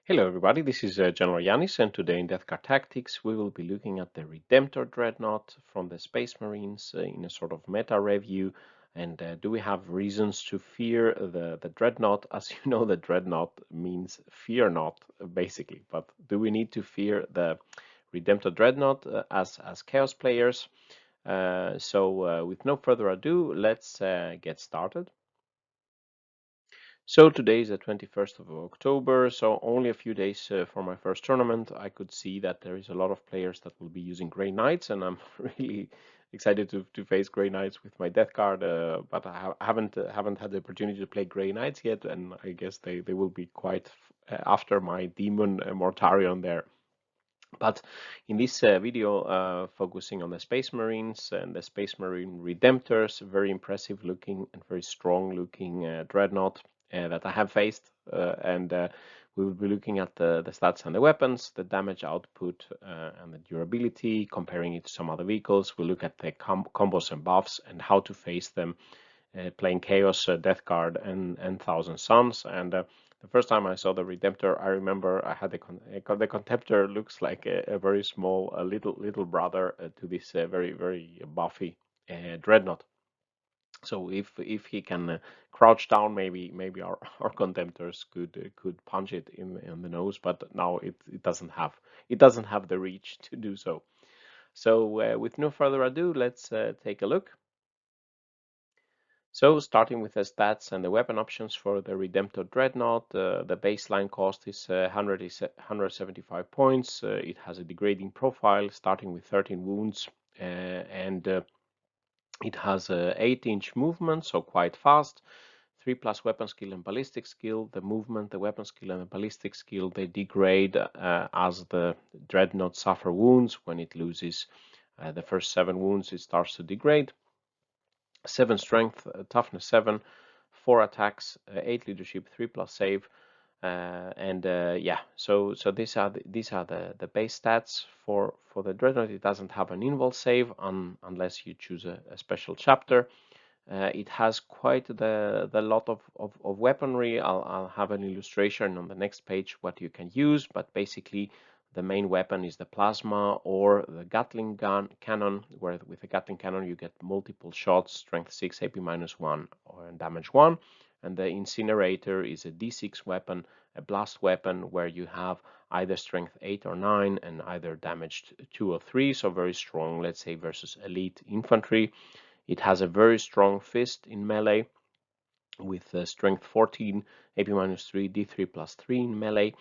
Hello everybody, this is GeneralJannis, and today in Death Card Tactics we will be looking at the Redemptor Dreadnought from the Space Marines in a sort of meta review. And do we have reasons to fear the Dreadnought? As you know, the Dreadnought means fear not, basically. But do we need to fear the Redemptor Dreadnought as Chaos players? With no further ado, let's get started. So today is the 21st of October, so only a few days for my first tournament. I could see that there is a lot of players that will be using Grey Knights, and I'm really excited to face Grey Knights with my Death Card, but I haven't had the opportunity to play Grey Knights yet, and I guess they will be quite after my Demon Mortarion there. But in this video, focusing on the Space Marines and the Space Marine Redemptors, very impressive looking and very strong looking Dreadnought that I have faced. And we will be looking at the stats and the weapons, the damage output, and the durability, comparing it to some other vehicles. We'll look at the combos and buffs and how to face them, playing Chaos, Death Guard, and Thousand Suns. And the first time I saw the Redemptor, I remember I had the Contemptor looks like a very small, little brother to this very buffy Dreadnought. So if he can crouch down, maybe our Contemptors could punch it in the nose, but now it doesn't have the reach to do so. So with no further ado, let's take a look. So starting with the stats and the weapon options for the Redemptor Dreadnought, the baseline cost is 175 points. It has a degrading profile starting with 13 wounds, and it has a 8-inch movement, so quite fast. 3+ weapon skill and ballistic skill. The movement, the weapon skill, and the ballistic skill, they degrade as the Dreadnought suffer wounds. When it loses the first 7 wounds, it starts to degrade. 7 strength, toughness 7, 4 attacks, 8 leadership, 3+ save, yeah. So these are the base stats for the Dreadnought. It doesn't have an invul save unless you choose a special chapter. It has quite the lot of weaponry. I'll have an illustration on the next page what you can use, but basically the main weapon is the plasma or the Gatling gun cannon, where with the Gatling cannon you get multiple shots, strength 6, AP -1, or damage 1. And the incinerator is a D6 weapon, a blast weapon, where you have either strength 8 or 9 and either damaged 2 or 3, so very strong, let's say, versus elite infantry. It has a very strong fist in melee with strength 14, AP -3, D3 +3 in melee.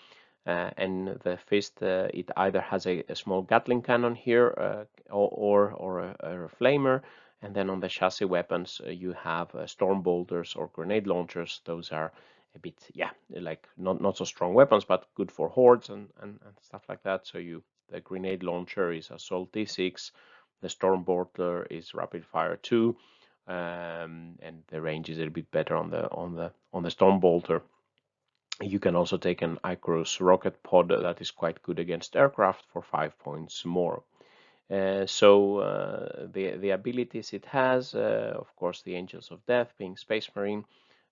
And the fist, it either has a small Gatling cannon here or a flamer. And then on the chassis weapons, you have storm bolters or grenade launchers. Those are a bit, yeah, like not so strong weapons, but good for hordes and stuff like that. So the grenade launcher is assault D6, the storm bolter is rapid fire 2, and the range is a little bit better on the storm bolter. You can also take an Icarus rocket pod that is quite good against aircraft for 5 points more. The abilities it has, of course, the Angels of Death, being Space Marine,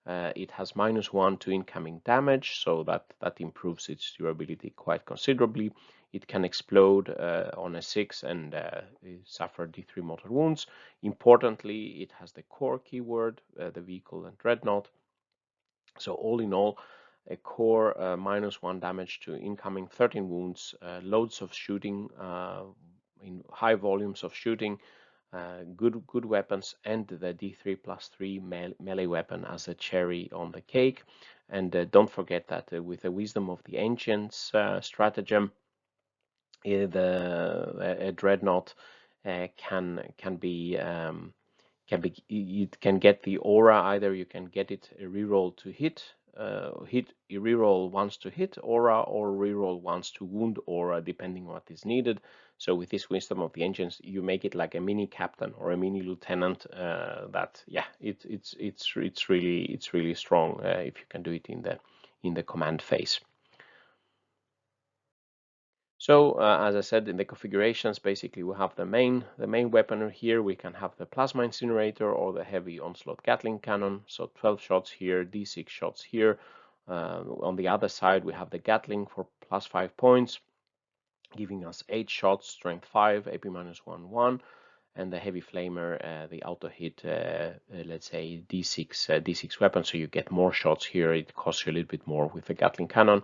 it has -1 to incoming damage, so that improves its durability quite considerably. It can explode on a 6 and suffer D3 mortal wounds. Importantly, it has the core keyword, the vehicle and dreadnought. So all in all, a core -1 damage to incoming, 13 wounds, loads of shooting, in high volumes of shooting, good weapons, and the D3 +3 melee weapon as a cherry on the cake. And don't forget that with the Wisdom of the Ancients stratagem, a dreadnought can be you can get the aura. Either you can get it a reroll to hit, reroll once to hit aura, or reroll once to wound aura, depending what is needed. So with this Wisdom of the Ancients, you make it like a mini captain or a mini lieutenant. That, yeah, it's really strong if you can do it in the command phase. So as I said, in the configurations, basically we have the main weapon here. We can have the plasma incinerator or the heavy onslaught Gatling cannon. So 12 shots here, D6 shots here. On the other side, we have the Gatling for +5 points, giving us 8 shots, strength 5, AP -1/1, and the Heavy Flamer, the auto hit, let's say D6 weapon, so you get more shots here. It costs you a little bit more with the Gatling cannon.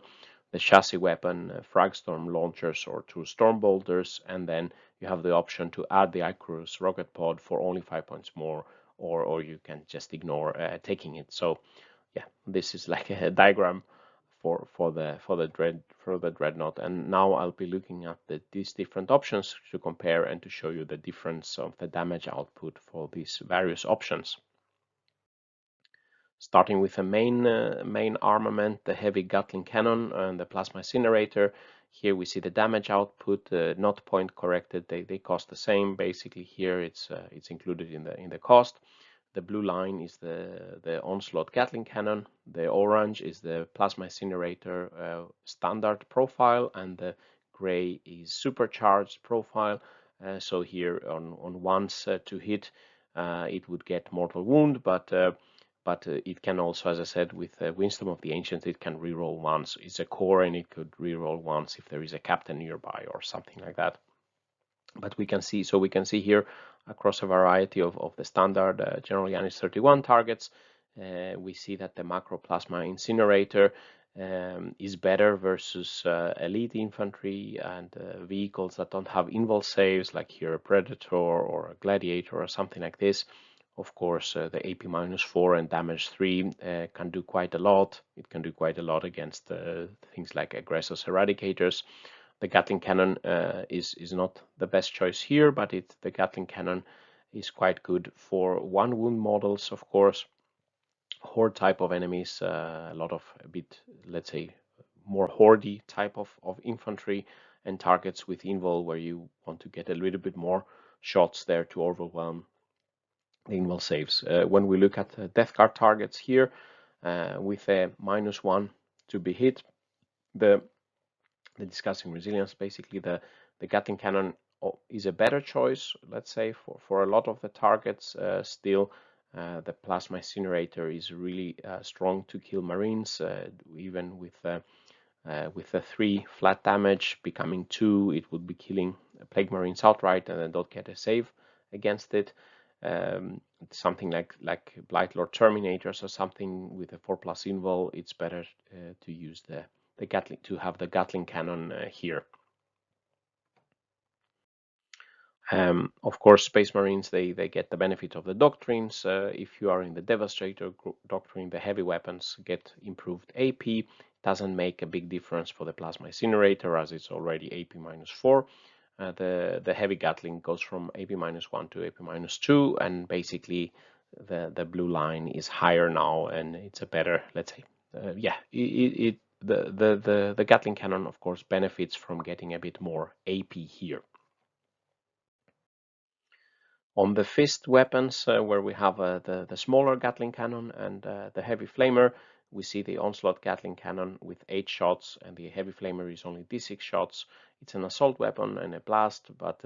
The chassis weapon, Fragstorm launchers or 2 storm bolters, and then you have the option to add the Icarus rocket pod for only 5 points more, or you can just ignore taking it. So yeah, this is like a diagram for the Dreadnought, and now I'll be looking at these different options to compare and to show you the difference of the damage output for these various options. Starting with the main armament, the heavy Gatling cannon and the plasma incinerator. Here we see the damage output, not point corrected. They cost the same. Basically, here it's included in the cost. The blue line is the onslaught Gatling cannon. The orange is the plasma incinerator standard profile, and the gray is supercharged profile. So here on once to hit, it would get mortal wound, but it can also, as I said, with Wisdom of the Ancients, it can reroll once. It's a core, and it could reroll once if there is a captain nearby or something like that. But we can see here across a variety of the standard GeneralJannis 31 targets, we see that the macro plasma incinerator is better versus elite infantry and vehicles that don't have invul saves, like here a Predator or a Gladiator or something like this. Of course, the AP -4 and damage 3 can do quite a lot. It can do quite a lot against things like Aggressors Eradicators. The Gatling cannon is not the best choice here, but the Gatling cannon is quite good for 1 wound models, of course. Horde type of enemies, a bit, let's say, more horde type of infantry, and targets with invul where you want to get a little bit more shots there to overwhelm the invul saves. When we look at death card targets here, with a -1 to be hit, the discussing resilience, basically the Gatling cannon is a better choice, let's say, for a lot of the targets. Still, the plasma incinerator is really strong to kill Marines, even with the 3 flat damage becoming 2, it would be killing Plague Marines outright, and then don't get a save against it. Something like Blightlord Terminators or something with a 4+ invul, it's better to use the Gatling, to have the Gatling cannon here. Of course, Space Marines, they get the benefit of the doctrines. If you are in the Devastator doctrine, the heavy weapons get improved AP. Doesn't make a big difference for the plasma incinerator, as it's already AP -4. The heavy Gatling goes from AP -1 to AP -2, and basically the blue line is higher now, and it's a better, let's say, the Gatling cannon, of course, benefits from getting a bit more AP here. On the fist weapons, where we have the smaller Gatling cannon and the heavy flamer, we see the onslaught Gatling cannon with 8 shots, and the heavy flamer is only D6 shots. It's an assault weapon and a blast, but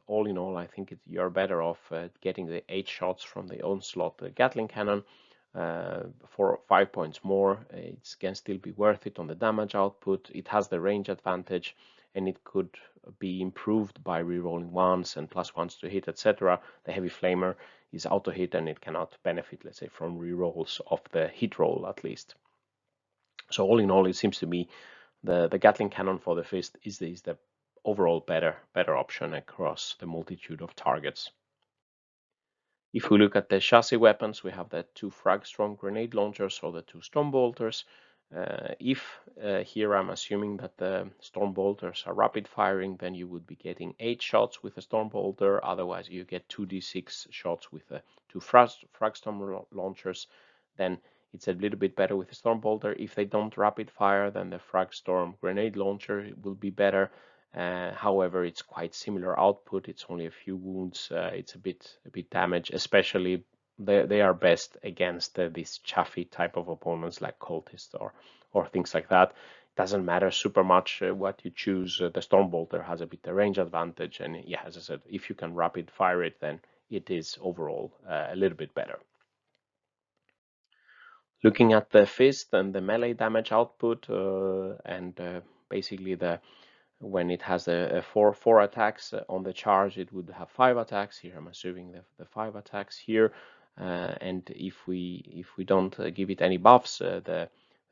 all in all, I think you're better off getting the 8 shots from the onslaught Gatling cannon for 5 points more. It can still be worth it on the damage output. It has the range advantage, and it could be improved by rerolling ones and +1s to hit, etc. The heavy flamer is auto hit, and it cannot benefit, let's say, from rerolls of the hit roll at least. So all in all, it seems to me the Gatling cannon for the fist is the overall better option across the multitude of targets. If we look at the chassis weapons, we have the 2 Fragstorm grenade launchers or the 2 storm bolters. Here I'm assuming that the storm bolters are rapid firing, then you would be getting 8 shots with a storm bolter. Otherwise, you get 2d6 shots with the 2 Fragstorm launchers. Then it's a little bit better with the storm bolter. If they don't rapid fire, then the Fragstorm grenade launcher will be better. However, it's quite similar output. It's only a few wounds. It's a bit damage, especially they are best against this chaffy type of opponents like cultists or things like that. It doesn't matter super much what you choose. The Stormbolter has a bit of range advantage, and yeah, as I said, if you can rapid fire it, then it is overall a little bit better. Looking at the fist and the melee damage output, and basically when it has a four attacks on the charge, it would have 5 attacks. Here I'm assuming the 5 attacks here, and if we don't give it any buffs, the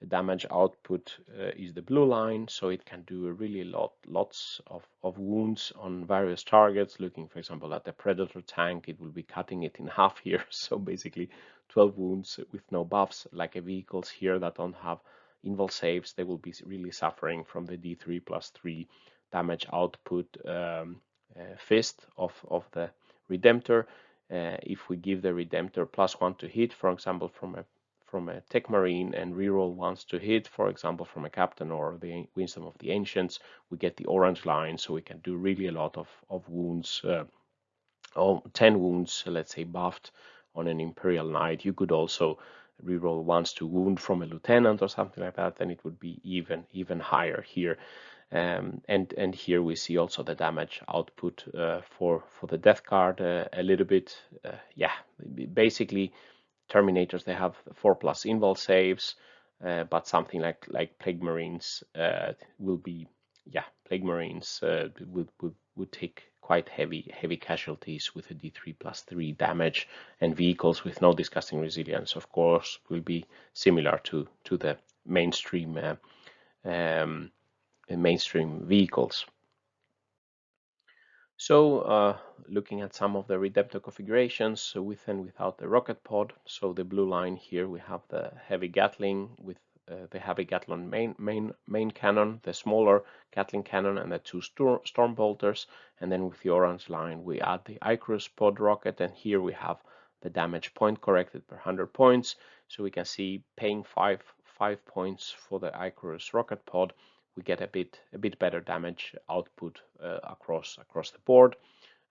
damage output is the blue line, so it can do a really lots of wounds on various targets. Looking, for example, at the Predator tank, it will be cutting it in half here, so basically 12 wounds with no buffs. Like vehicles here that don't have invul saves, they will be really suffering from the D3 plus 3 damage output fist of the Redemptor. If we give the Redemptor +1 to hit, for example, from a Tech Marine, and reroll ones to hit, for example, from a Captain or the Wisdom of the Ancients, we get the orange line, so we can do really a lot of wounds, 10 wounds, let's say, buffed on an Imperial Knight. You could also reroll ones to wound from a Lieutenant or something like that, then it would be even higher here. And here we see also the damage output for the death card a little bit. Yeah, basically Terminators, they have 4+ invul saves, but something like Plague Marines will be, yeah, Plague Marines would take quite heavy casualties with a D3 plus 3 damage, and vehicles with no disgusting resilience, of course, will be similar to the mainstream mainstream vehicles. So looking at some of the Redemptor configurations with and without the rocket pod. So the blue line here, we have the heavy Gatling with the heavy Gatling main cannon, the smaller Gatling cannon, and the 2 storm bolters. And then with the orange line, we add the Icarus pod rocket, and here we have the damage point corrected per 100 points. So we can see paying 5 points for the Icarus rocket pod, we get a bit better damage output across the board.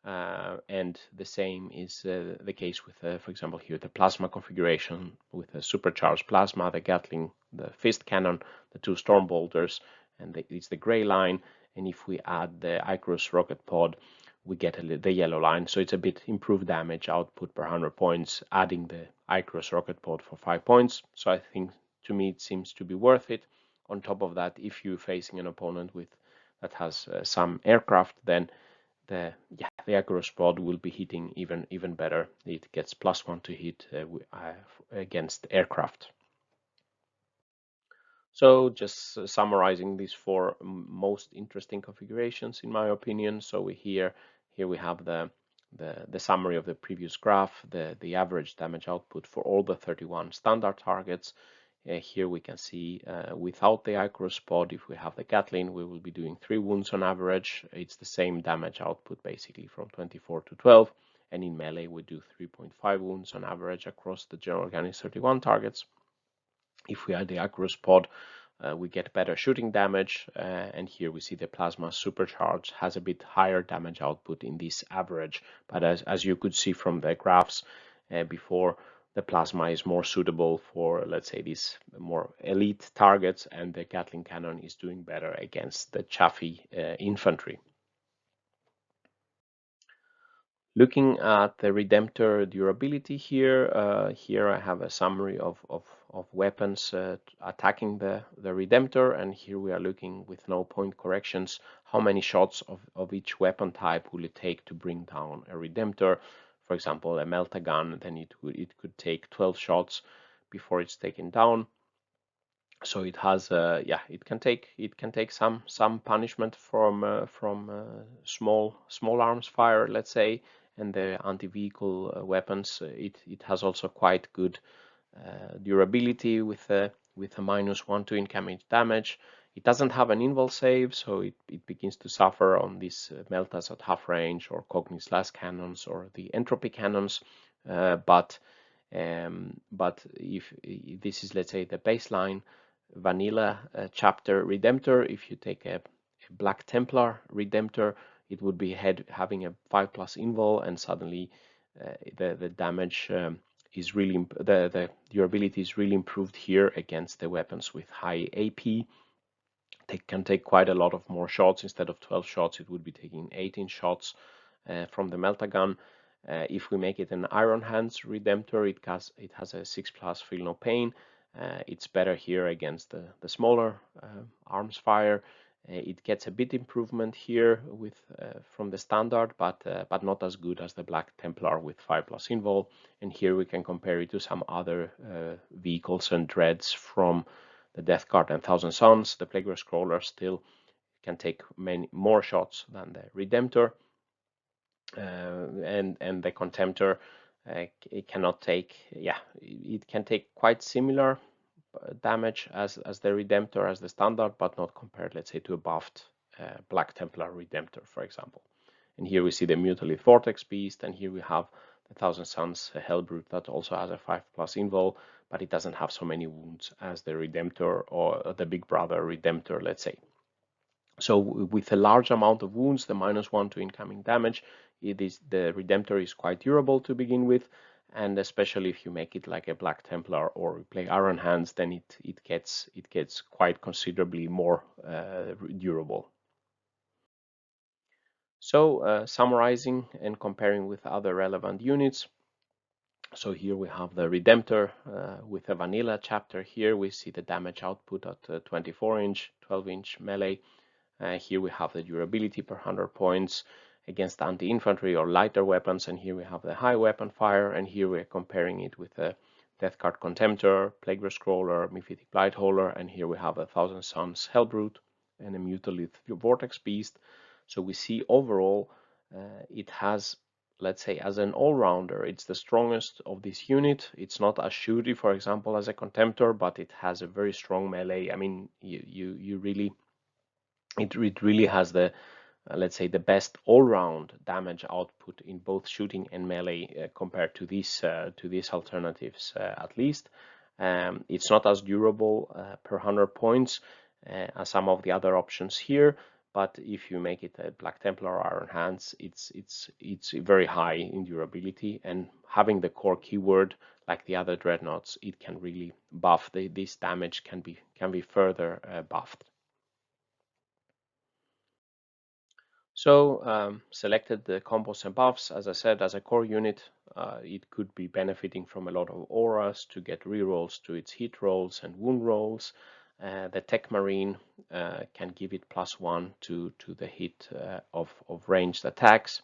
And the same is the case with, for example, here the plasma configuration with a supercharged plasma, the Gatling, the fist cannon, the 2 storm bolters, and it's the gray line. And if we add the Icarus rocket pod, we get the yellow line. So it's a bit improved damage output per 100 points, adding the Icarus rocket pod for 5 points. So I think, to me, it seems to be worth it. On top of that, if you're facing an opponent that has some aircraft, then the Icarus pod will be hitting even better. It gets +1 to hit against aircraft. So just summarizing these 4 most interesting configurations, in my opinion. So here we have the summary of the previous graph, the average damage output for all the 31 standard targets. Here we can see without the Icarus pod, if we have the Gatling, we will be doing 3 wounds on average. It's the same damage output basically from 24 to 12. And in melee, we do 3.5 wounds on average across the GeneralJannis 31 targets. If we add the Icarus pod, we get better shooting damage. And here we see the plasma supercharged has a bit higher damage output in this average. But as you could see from the graphs before, the plasma is more suitable for, let's say, these more elite targets, and the Gatling cannon is doing better against the chaffy infantry. Looking at the Redemptor durability here, here I have a summary of weapons attacking the Redemptor, and here we are looking with no point corrections, how many shots of each weapon type will it take to bring down a Redemptor. For example, a Melta-gun, then it could take 12 shots before it's taken down. So it has, it can take some punishment from small arms fire, let's say, and the anti-vehicle weapons. It has also quite good durability with a -1 to incoming damage. It doesn't have an invul save, so it begins to suffer on these Meltas at half range or Cognis las cannons or the entropy cannons. But if this is, let's say, the baseline vanilla chapter Redemptor, if you take a Black Templar Redemptor, it would be having a 5+ invul, and suddenly the damage is really, the durability is really improved here against the weapons with high AP. They can take quite a lot of more shots. Instead of 12 shots, it would be taking 18 shots from the Melta-gun. If we make it an Iron Hands Redemptor, it has a 6+ feel no pain. It's better here against the smaller arms fire. It gets a bit improvement here with from the standard, but not as good as the Black Templar with 5+ invul. And here we can compare it to some other vehicles and dreads from the Death Guard and Thousand Suns. The Plague Scroller still can take many more shots than the Redemptor, and the Contemptor it cannot take. Yeah, it can take quite similar damage as the Redemptor, as the standard, but not compared, let's say, to a buffed Black Templar Redemptor, for example. And here we see the Mutalith Vortex Beast, and here we have the Thousand Suns Hellbrute that also has a 5+ invul, but it doesn't have so many wounds as the Redemptor or the Big Brother Redemptor, let's say. So with a large amount of wounds, the -1 to incoming damage, the Redemptor is quite durable to begin with, and especially if you make it like a Black Templar or play Iron Hands, then it gets quite considerably more durable. So summarizing and comparing with other relevant units. So here we have the Redemptor with a vanilla chapter. Here we see the damage output at 24-inch, 12-inch melee. Here we have the durability per 100 points against anti-infantry or lighter weapons, and here we have the high weapon fire, and here we're comparing it with the Death Guard Contemptor, Plague Scroller, Mephitic Blightholder, and here we have a Thousand Suns Hellbrute and a Mutalith Vortex Beast. So we see overall it has, let's say, as an all-rounder, it's the strongest of this unit. It's not as shooty, for example, as a Contemptor, but it has a very strong melee. I mean, you really it really has the let's say the best all-round damage output in both shooting and melee compared to these alternatives at least. It's not as durable per 100 points as some of the other options here, but if you make it a Black Templar or Iron Hands, it's very high in durability, and having the core keyword like the other dreadnoughts, it can really buff this damage can be further buffed. So selected the combos and buffs. As I said, as a core unit, it could be benefiting from a lot of auras to get rerolls to its hit rolls and wound rolls. The Tech Marine can give it +1 to the hit of ranged attacks.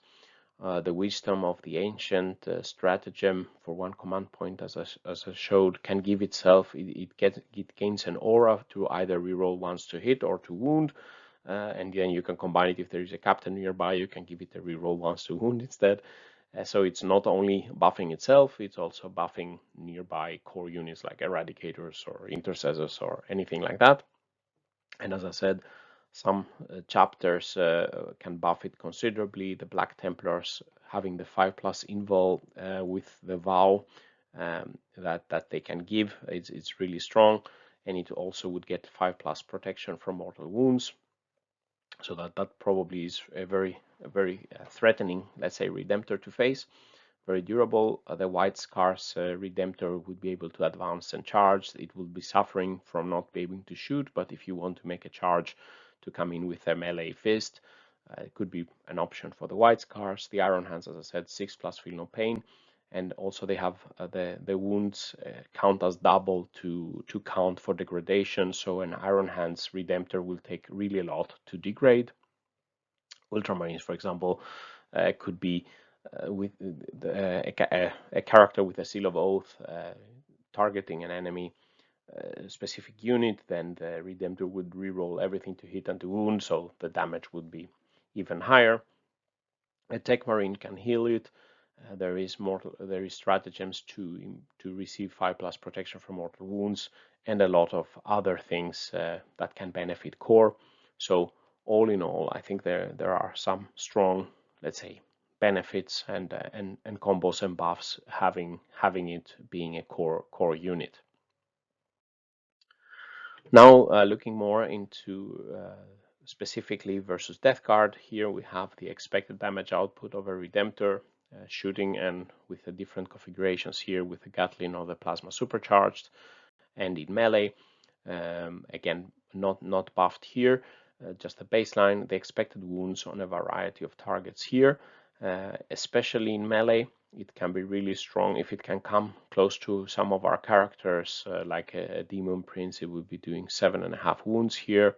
The Wisdom of the Ancient Stratagem for 1 command point, as I showed, can give itself, it gains an aura to either reroll once to hit or to wound. And then you can combine it if there is a captain nearby, you can give it a reroll once to wound instead. So it's not only buffing itself, it's also buffing nearby core units like Eradicators or Intercessors or anything like that. And as I said, some chapters can buff it considerably. The Black Templars having the 5+ invul with the vow that they can give, it's really strong, and it also would get 5+ protection from mortal wounds. So that probably is a very threatening, let's say, Redemptor to face. Very durable. The White Scars Redemptor would be able to advance and charge. It will be suffering from not being able to shoot, but if you want to make a charge to come in with a melee fist, it could be an option for the White Scars. The Iron Hands, as I said, 6+ feel no pain. And also they have the wounds count as double to count for degradation. So an Iron Hands Redemptor will take really a lot to degrade. Ultramarines, for example, could be with a character with a Seal of Oath targeting an enemy specific unit, then the Redemptor would reroll everything to hit and to wound, so the damage would be even higher. A Tech Marine can heal it. There is stratagems to receive 5+ protection from mortal wounds, and a lot of other things that can benefit core. So all in all, I think there are some strong, let's say, benefits and combos and buffs having it being a core unit. Now looking more into specifically versus Death Guard, here we have the expected damage output of a Redemptor shooting, and with the different configurations here with the Gatling or the Plasma Supercharged, and in melee. Again, not buffed here, just the baseline. The expected wounds on a variety of targets here, especially in melee. it can be really strong if it can come close to some of our characters, like a Demon Prince. It would be doing 7.5 wounds here,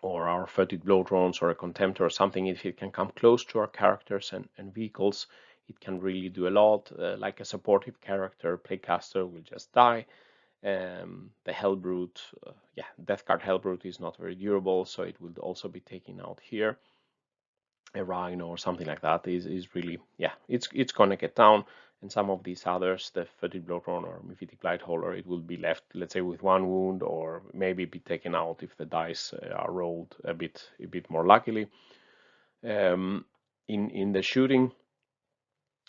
or our Furtive Blow Drones or a Contemptor or something. If it can come close to our characters and vehicles, it can really do a lot. Like a supportive character, Playcaster will just die. The Hellbrute, Death Guard Hellbrute is not very durable, so it will also be taken out here. A Rhino or something like that is really, it's gonna get down. And some of these others, the Furtive Bloodrunner or Mephitic Blightholder, it will be left, let's say, with 1 wound, or maybe be taken out if the dice are rolled a bit more luckily. In the shooting,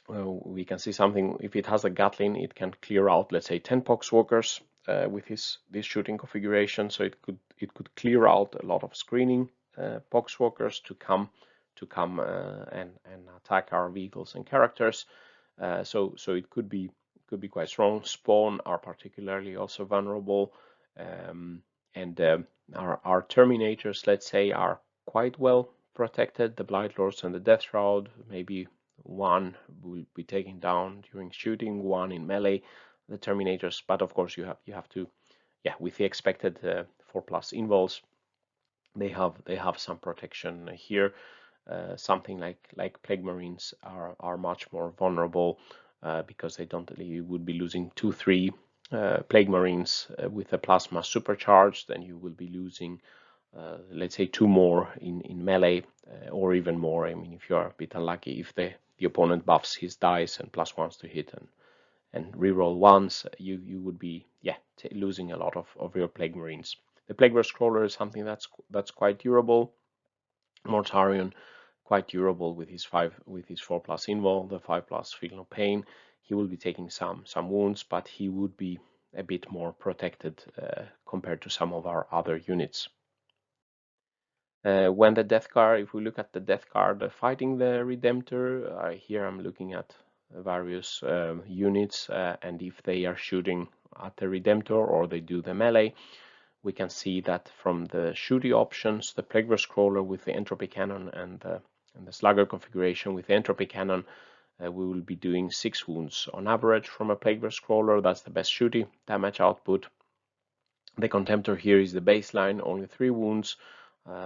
we can see something. If it has a Gatling, it can clear out, let's say, 10 Poxwalkers with this shooting configuration. So it could clear out a lot of screening Poxwalkers to come and attack our vehicles and characters. So it could be quite strong. Spawn are particularly also vulnerable, and our Terminators, let's say, are quite well protected. The Blight Lords and the Death Shroud, maybe one will be taken down during shooting, one in melee. The Terminators, but of course you have to, with the expected 4+ invuls, they have some protection here. Something like Plague Marines are much more vulnerable because you would be losing 2-3 Plague Marines with a plasma supercharged, then you will be losing let's say 2 more in melee, or even more. I mean, if you are a bit unlucky, if the opponent buffs his dice and +1s to hit and reroll ones, you would be losing a lot of your Plague Marines. The Plague Scroller is something that's quite durable. Mortarion, quite durable with his 4+ invul, the 5+ feel no pain. He will be taking some wounds, but he would be a bit more protected compared to some of our other units. When the Death Guard, if we look at the Death Guard fighting the Redemptor, here I'm looking at various units, and if they are shooting at the Redemptor or they do the melee, we can see that from the shooty options, the Plague Scroller with the Entropy Cannon and the Slugger configuration with the Entropy Cannon, we will be doing 6 wounds on average from a Plague Scroller. That's the best shooty damage output. The Contemptor here is the baseline, only 3 wounds,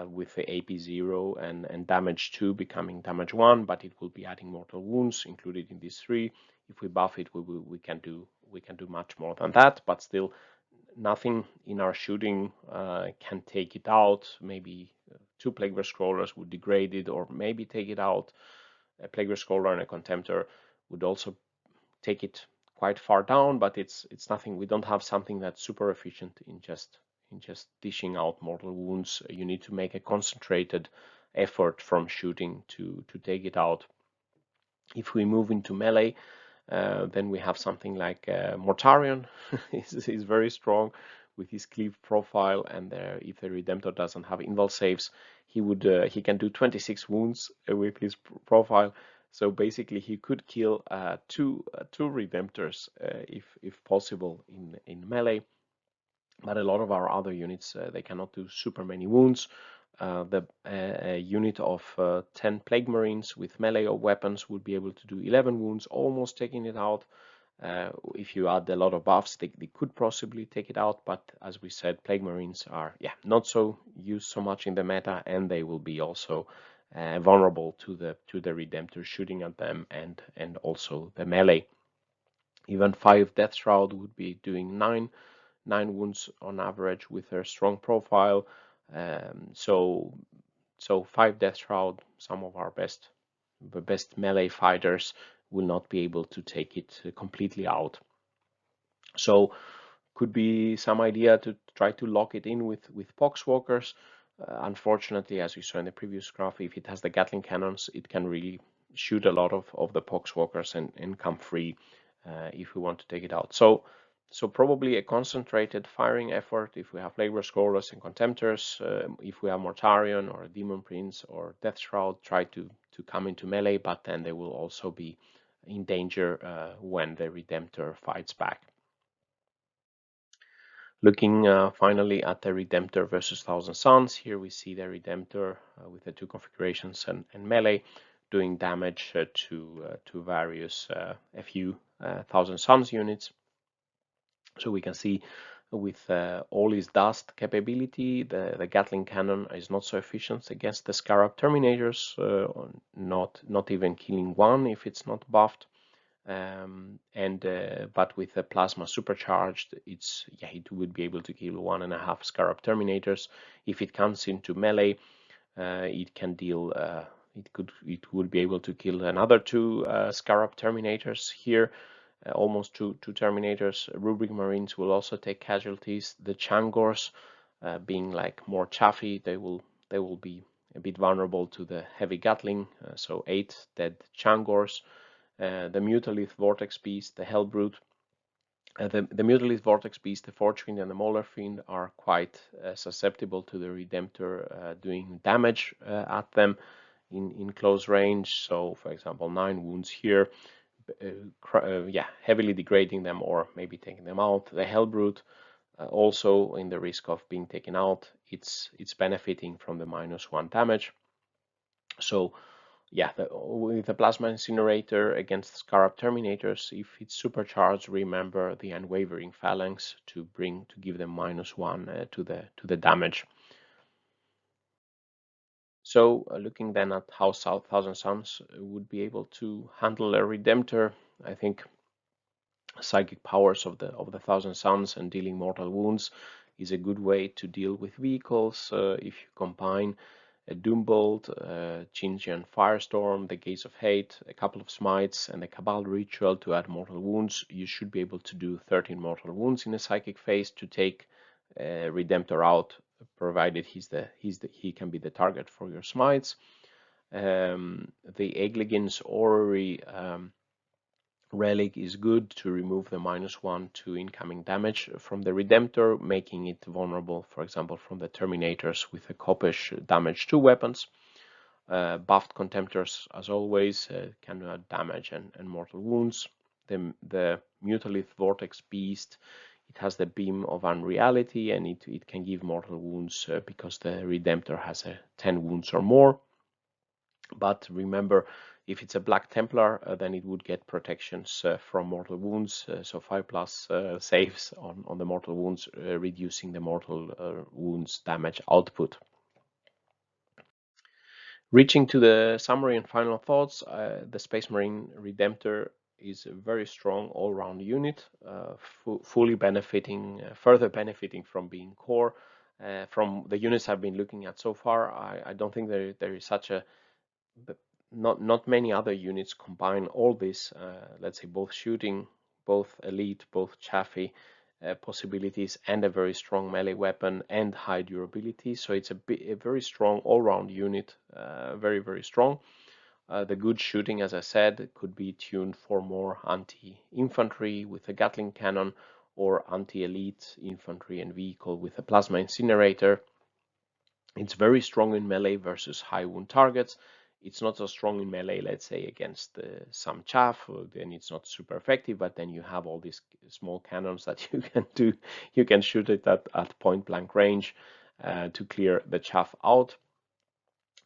with the AP 0 and damage 2 becoming damage 1, but it will be adding mortal wounds included in these 3. If we buff it, we can do much more than that, but still nothing in our shooting can take it out. Maybe 2 Plague Scrollers would degrade it, or maybe take it out. A Plague Scroller and a Contemptor would also take it quite far down, but it's nothing. We don't have something that's super efficient in just dishing out mortal wounds. You need to make a concentrated effort from shooting to take it out. If we move into melee, then we have something like Mortarion. He's very strong with his cleave profile, and if the Redemptor doesn't have invul saves, he can do 26 wounds with his profile. So basically, he could kill two Redemptors if possible in melee. But a lot of our other units, they cannot do super many wounds. A unit of 10 Plague Marines with melee or weapons would be able to do 11 wounds, almost taking it out. If you add a lot of buffs, they could possibly take it out, but as we said, Plague Marines are not so used so much in the meta, and they will be also vulnerable to the Redemptor shooting at them and also the melee. Even 5 Death Shroud would be doing 9 wounds on average with their strong profile. So 5 Death Shroud, some of our best melee fighters will not be able to take it completely out. So could be some idea to try to lock it in with Poxwalkers. Unfortunately, as we saw in the previous graph, if it has the Gatling cannons, it can really shoot a lot of the Poxwalkers and come free if we want to take it out. So probably a concentrated firing effort if we have Plague Scrollers and Contemptors. If we have Mortarion or a Demon Prince or Death Shroud, try to come into melee, but then they will also be in danger when the Redemptor fights back. Looking finally at the Redemptor versus Thousand Suns, here we see the Redemptor with the 2 configurations and melee doing damage to various a few Thousand Suns units. So we can see with all his dust capability, the Gatling cannon is not so efficient against the Scarab Terminators, not even killing one if it's not buffed. But with the plasma supercharged, it would be able to kill 1.5 Scarab Terminators. If it comes into melee, it can deal. It would be able to kill another 2 Scarab Terminators here. Almost two Terminators. Rubric Marines will also take casualties. The Changors, being like more chaffy, they will be a bit vulnerable to the heavy Gatling. So 8 dead Changors. The Mutalith Vortex Beast, the Hellbrute. The Mutalith Vortex Beast, the Forgefiend, and the Mauler Fiend are quite susceptible to the Redemptor doing damage at them in close range. So, for example, 9 wounds here. Heavily degrading them or maybe taking them out. The Hellbrute, also in the risk of being taken out, it's benefiting from the -1 damage. So yeah, with the Plasma Incinerator against Scarab Terminators, if it's supercharged, remember the Unwavering Phalanx to give them -1 to the damage. So looking then at how Thousand Suns would be able to handle a Redemptor, I think psychic powers of the Thousand Suns and dealing mortal wounds is a good way to deal with vehicles. If you combine a Doombolt, Chinjian Firestorm, the Gaze of Hate, a couple of Smites, and a Cabal Ritual to add mortal wounds, you should be able to do 13 mortal wounds in a psychic phase to take Redemptor out, provided he can be the target for your Smites. The Egligin's Orrery relic is good to remove the -1 to incoming damage from the Redemptor, making it vulnerable, for example, from the Terminators with a Copish damage to weapons. Buffed Contemptors, as always, can add damage and mortal wounds. The Mutalith Vortex Beast, it has the Beam of Unreality, and it can give mortal wounds because the Redemptor has 10 wounds or more. But remember, if it's a Black Templar, then it would get protections from mortal wounds, so 5+ saves on the mortal wounds, reducing the mortal wounds damage output. Reaching to the summary and final thoughts, the Space Marine Redemptor is a very strong all-round unit, fully benefiting, further benefiting from being core. From the units I've been looking at so far, I don't think there is such a not many other units combine all this, let's say both shooting, both elite, both chaffy possibilities, and a very strong melee weapon and high durability. So it's a very strong all-round unit, very, very strong. The good shooting, as I said, could be tuned for more anti-infantry with a Gatling cannon or anti-elite infantry and vehicle with a Plasma Incinerator. It's very strong in melee versus high wound targets. It's not so strong in melee, let's say, against some chaff, then it's not super effective, but then you have all these small cannons that you can do. You can shoot it at point blank range to clear the chaff out.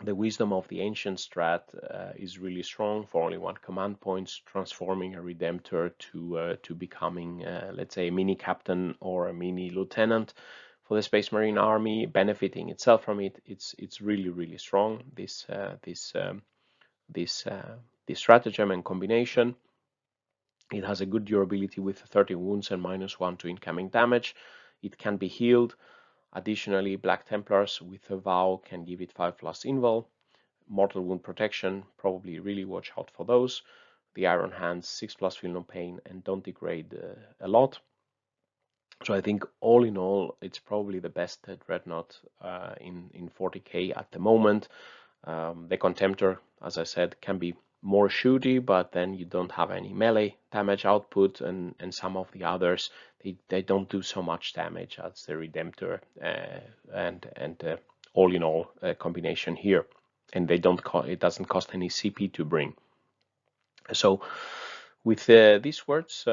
The Wisdom of the Ancient strat is really strong for only 1 command point, transforming a Redemptor to becoming, let's say, a mini captain or a mini lieutenant for the Space Marine Army, benefiting itself from it. It's really, really strong, this stratagem and combination. It has a good durability with 30 wounds and -1 to incoming damage. It can be healed. Additionally, Black Templars with a vow can give it 5+ invul. Mortal wound protection, probably really watch out for those. The Iron Hands, 6+ feel no pain and don't degrade a lot. So I think all in all, it's probably the best Dreadnought in 40k at the moment. The Contemptor, as I said, can be more shooty, but then you don't have any melee damage output, and some of the others, they don't do so much damage as the Redemptor, and all in all, a combination here. And it doesn't cost any CP to bring. So with these words,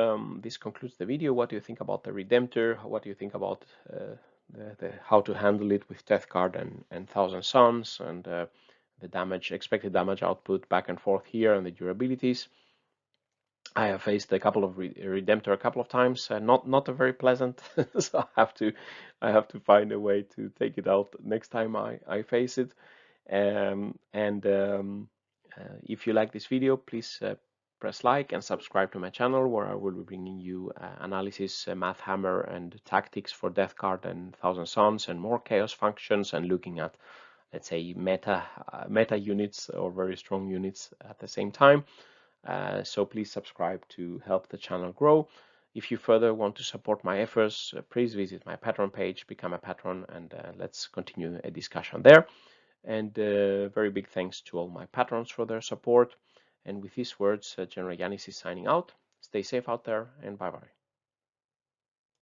this concludes the video. What do you think about the Redemptor? What do you think about how to handle it with Death Guard and Thousand Suns? And the damage, expected damage output back and forth here, and the durabilities. I have faced a couple of Redemptor a couple of times, not a very pleasant. So I have to find a way to take it out next time I face it. If you like this video, please press like and subscribe to my channel, where I will be bringing you analysis, Mathhammer, and tactics for Death Guard and Thousand Suns, and more chaos functions, and looking at, let's say, meta units or very strong units at the same time. So please subscribe to help the channel grow. If you further want to support my efforts, please visit my Patreon page, become a patron, and let's continue a discussion there. And very big thanks to all my patrons for their support. And with these words, General Yannis is signing out. Stay safe out there, and bye-bye.